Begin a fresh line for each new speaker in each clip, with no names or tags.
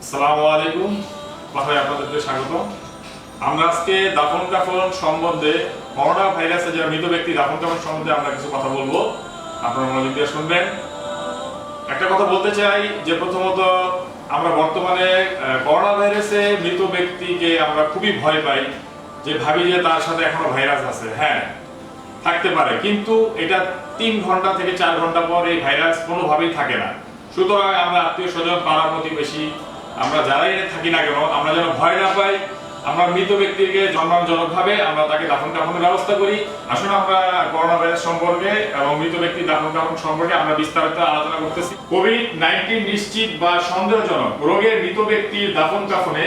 আসসালামু আলাইকুম, বাসায় আপনাদেরকে স্বাগত। আমরা আজকে দাফন কাফন সম্বন্ধে, করোনা ভাইরাসে যারা মৃত ব্যক্তি দাফন কাফন সম্বন্ধে আমরা কিছু কথা বলবো। আপনারা মনোযোগ দিয়ে শুনবেন। একটা কথা বলতে চাই যে প্রথমত আমরা বর্তমানে করোনা ভাইরাসে মৃত ব্যক্তিকে আমরা খুবই ভয় পাই, যে ভাবি যে তার সাথে এখনো ভাইরাস আছে। হ্যাঁ, থাকতে পারে, কিন্তু এটা 3 ঘন্টা থেকে 4 ঘন্টা পর এই ভাইরাস কোনোভাবেই থাকে না। সুতরাং আমরা আত্মীয় স্বজন, পাড়া প্রতিবেশী, আমরা যারাই থাকি না কেন, আমরা যেন ভয় না পাই। আমরা মৃত ব্যক্তিকে সম্মানজনকভাবে আমরা তাকে দাফন কাফনের ব্যবস্থা করি। আসলে আমরা করোনা ভাইরাস সম্পর্কে এবং মৃত ব্যক্তির দাফন কাফন সম্পর্কে আমরা বিস্তারিত আলোচনা করতেছি। কোভিড-19 নিশ্চিত বা সন্দেহজনক রোগের মৃত ব্যক্তির দাফন কাফনে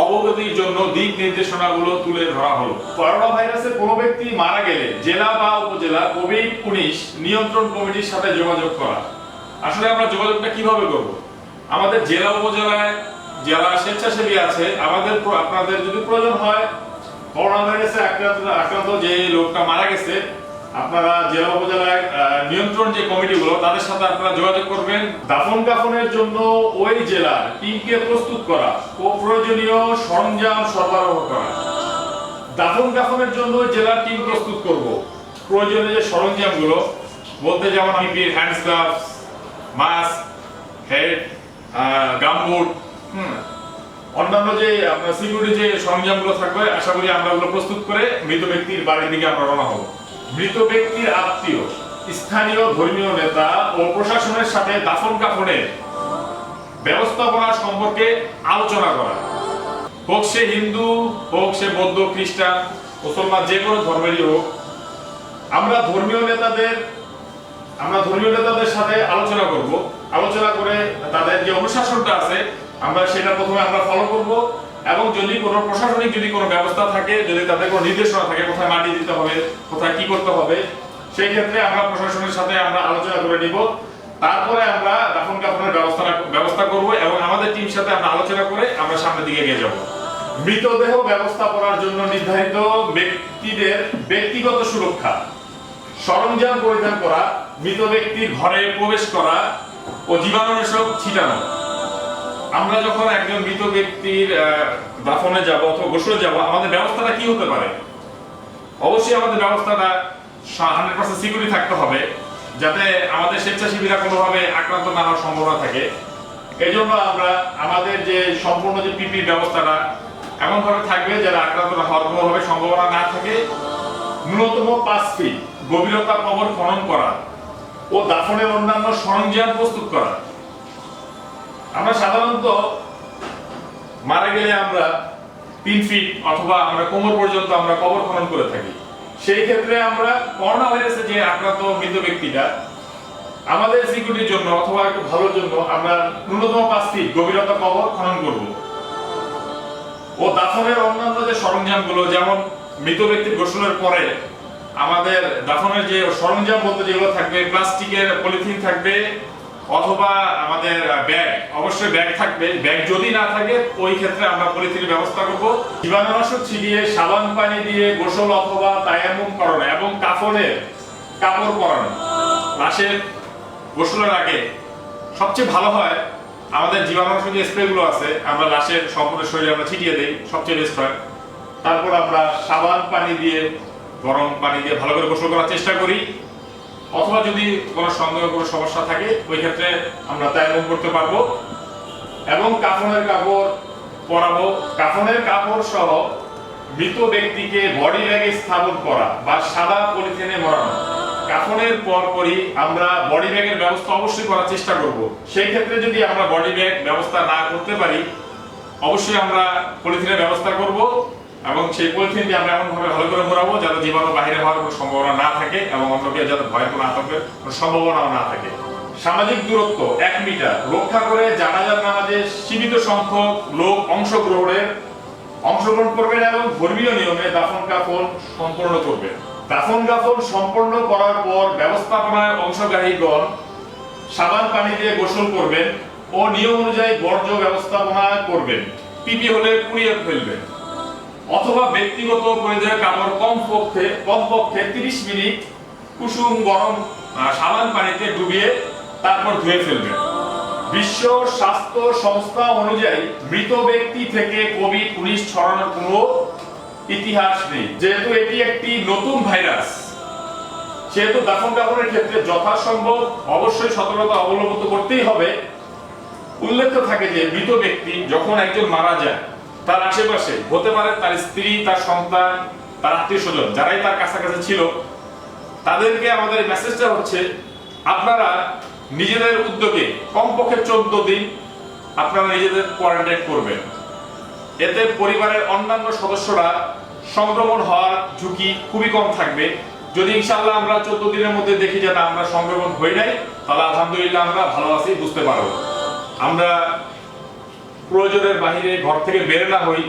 অবগতির জন্য দিক নির্দেশনাগুলো তুলে ধরা হলো। করোনা ভাইরাসে কোনো ব্যক্তি মারা গেলে জেলা বা উপজেলা কোভিড-19 নিয়ন্ত্রণ কমিটির সাথে যোগাযোগ করা। আসলে আমরা যোগাযোগটা কিভাবে করব? আমাদের জেলা উপজেলায় যারা স্বেচ্ছাসেবী আছে, আপনাদের যদি প্রয়োজন হয় করোনা ভাইরাসে আক্রান্ত যে লোকটা মারা গেছে, আপনারা জেলা উপজেলায় নিয়ন্ত্রণ যে কমিটিগুলো তাদের সাথে আপনারা যোগাযোগ করবেন। দাফন কাফনের জন্য ওই জেলার টিমকে প্রস্তুত করা ও প্রয়োজনীয় সরঞ্জাম সরবরাহ করা। দাফন কাফনের জন্য জেলার টিম প্রস্তুত করব। প্রয়োজনীয় যে সরঞ্জামগুলো বলতে যেমন hand gloves, mask, head, gumboot, অন্যান্য যে আপনার সিকিউরিটি যে সরঞ্জামগুলো থাকবে, আশা করি আমরা ওগুলো প্রস্তুত করে মৃত ব্যক্তির বাড়ির দিকে আমরা রওনা হব। মৃত ব্যক্তির আত্মীয়, স্থানীয় ধর্মীয় নেতা ও প্রশাসনের সাথে দাফন কাফনের ব্যবস্থাপনা সম্পর্কে আলোচনা করা। হোক সে হিন্দু, হোক সে বৌদ্ধ, খ্রিস্টান, মুসলমান, যে কোনো ধর্মেরই হোক, আমরা ধর্মীয় নেতাদের সাথে আলোচনা করব। আলোচনা করে তাদের যে অনুশাসনটা আছে আমরা সেটা প্রথমে আমরা ফলো করব, এবং যদি কোনো প্রশাসনিক যদি কোনো ব্যবস্থা থাকে, যদি তাদের কোনো নির্দেশনা থাকে কোথায় মাটি দিতে হবে, কোথায় কি করতে হবে, সেই ক্ষেত্রে আমরা প্রশাসনের সাথে আমরা আলোচনা করে নিব। তারপরে আমরা দাফন কাফনের ব্যবস্থা করব, এবং আমাদের টিমের সাথে আমরা আলোচনা করে আমরা সামনের দিকে এগিয়ে যাব। মৃতদেহ ব্যবস্থাপনার জন্য নির্ধারিত ব্যক্তিদের ব্যক্তিগত সুরক্ষা, সরঞ্জাম পরিধান করা, মৃত ব্যক্তির ঘরে প্রবেশ করা ও জীবাণুনাশক ছিটানো। আমরা যখন একজন মৃত ব্যক্তির দাফনে যাব অথবা গোসলে যাব, আমাদের ব্যবস্থাটা কি হতে পারে? অবশ্যই আমাদের ব্যবস্থাটা 100% সিকিউরিটি থাকতে হবে, যাতে আমাদের স্বেচ্ছাসেবীরা কোনোভাবে আক্রান্ত না হওয়ার সম্ভাবনা থাকে। এই জন্য আমরা আমাদের যে সম্পূর্ণ যে পিপির ব্যবস্থাটা এমনভাবে থাকবে যারা আক্রান্ত হওয়ার কোনোভাবে সম্ভাবনা না থাকে। ন্যূনতম 5 ফিট গভীরতা কবর খনন করা ও দাফনের অন্যান্য সরঞ্জাম প্রস্তুত করা। আমরা সাধারণত মারা গেলে আমরা 3 ফিট অথবা আমরা কোমর পর্যন্ত আমরা কবর খনন করে থাকি। সেই ক্ষেত্রে আমরা করোনা ভাইরাসে যে আক্রান্ত মৃত ব্যক্তিটা, আমাদের সিকিউরিটির জন্য অথবা একটু ভালোর জন্য আমরা ন্যূনতম 5 ফিট গভীরতা কবর খনন করব। ও দাফনের অন্যান্য যে সরঞ্জামগুলো, যেমন মৃত ব্যক্তির গোসলের পরে আমাদের দাফনের যে সরঞ্জাম বলতে যেগুলো থাকবে, প্লাস্টিকের পলিথিন থাকবে, অথবা আমাদের ব্যাগ, অবশ্যই ব্যাগ থাকবে। ব্যাগ যদি না থাকে ওই ক্ষেত্রে আমরা পলিথিনের ব্যবস্থা করব। জীবাণুনাশক ছিটিয়ে সাবান পানি দিয়ে গোসল অথবা তায়াম্মুম করানো, এবং কাপড় পরানো। লাশের গোসলের আগে সবচেয়ে ভালো হয় আমাদের জীবাণুনাশক যে স্প্রেগুলো আছে আমরা লাশের সম্পূর্ণ শরীরে আমরা ছিটিয়ে দেই, সবচেয়ে বেস্ট হয়। তারপর আমরা সাবান পানি দিয়ে, গরম পানি দিয়ে ভালো করে গোসল করার চেষ্টা করি, অথবা যদি কোনো সন্দেহ কোনো সমস্যা থাকে ওই ক্ষেত্রে আমরা তায়াম্মুম করতে পারবো। এবং কাফনের কাপড় পরাবো। কাফনের কাপড় সহ মৃত ব্যক্তিকে বডি ব্যাগে স্থাপন করা বা সাদা পলিথিনে মোড়ানো। কাফনের পরপরই আমরা বডি ব্যাগের ব্যবস্থা অবশ্যই করার চেষ্টা করব। সেই ক্ষেত্রে যদি আমরা বডি ব্যাগ ব্যবস্থা না করতে পারি, অবশ্যই আমরা পলিথিনের ব্যবস্থা করব, এবং সেই পলিথিন দিয়ে আমরা এমনভাবে ভালো করে মোড়াবো যাতে জীবাণু বাহিরে হওয়ার কোনো সম্ভাবনা না থাকে, এবং অন্যকে যাতে ভয়ের কোনো আতঙ্কের কোনো সম্ভাবনাও না থাকে। সামাজিক দূরত্ব 1 মিটার রক্ষা করে জানাজার নামাজে সীমিত সংখ্যক লোক অংশগ্রহণ করবেন, এবং ধর্মীয় নিয়মে দাফন কাফন সম্পন্ন করবেন। দাফন কাফন সম্পন্ন করার পর ব্যবস্থাপনায় অংশগ্রহীগণ সাবান পানি দিয়ে গোসল করবেন ও নিয়ম অনুযায়ী বর্জ্য ব্যবস্থাপনা করবেন। পিপি হলে পুড়িয়ে ফেলবেন, অথবা ব্যক্তিগত পরিধানের কাপড় কমপক্ষে 30 মিনিট কুসুম গরম সাবান পানিতে ডুবিয়ে তারপর ধুয়ে ফেলবেন। বিশ্ব স্বাস্থ্য সংস্থা অনুযায়ী মৃত ব্যক্তি থেকে কোভিড-19 ছড়ানোর কোনো ইতিহাস নেই। যেহেতু এটি একটি নতুন ভাইরাস, সেহেতু দাফন কাফনের ক্ষেত্রে যথাসম্ভব অবশ্যই সতর্কতা অবলম্বন করতেই হবে। উল্লেখ থাকে যে মৃত ব্যক্তি যখন একজন মারা যায়, তার আশেপাশে হতে পারে তার স্ত্রী, তার সন্তান, তার আত্মীয়-স্বজন, যারাই তার কাছাকাছি ছিল, তাদেরকে আমাদের মেসেজটা হচ্ছে আপনারা নিজেদের উদ্যোগে কমপক্ষে 14 দিন আপনারা নিজেদের কোয়ারেন্টাইন করবেন। এতে পরিবারের অন্যান্য সদস্যরা সংক্রমণ হওয়ার ঝুঁকি খুবই কম থাকবে। যদি ইনশাআল্লাহ আমরা 14 দিনের মধ্যে দেখি যে না আমরা সংক্রমণ হই নাই, তাহলে আলহামদুলিল্লাহ আমরা ভালো আছি, বুঝতে পারবো। আমরা প্রয়োজনের বাহিরে ঘর থেকে বের না হই,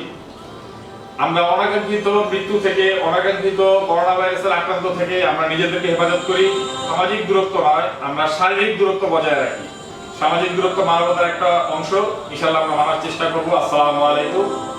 আমরা অনাকাঙ্ক্ষিত মৃত্যু থেকে, অনাকাঙ্ক্ষিত করোনা ভাইরাসের আক্রান্ত থেকে আমরা নিজেদেরকে হেফাজত করি। সামাজিক দূরত্ব নয়, আমরা শারীরিক দূরত্ব বজায় রাখি। সামাজিক দূরত্ব মানবতার একটা অংশ, ইনশাআল্লাহ আমরা মানার চেষ্টা করবো। আসসালামু আলাইকুম।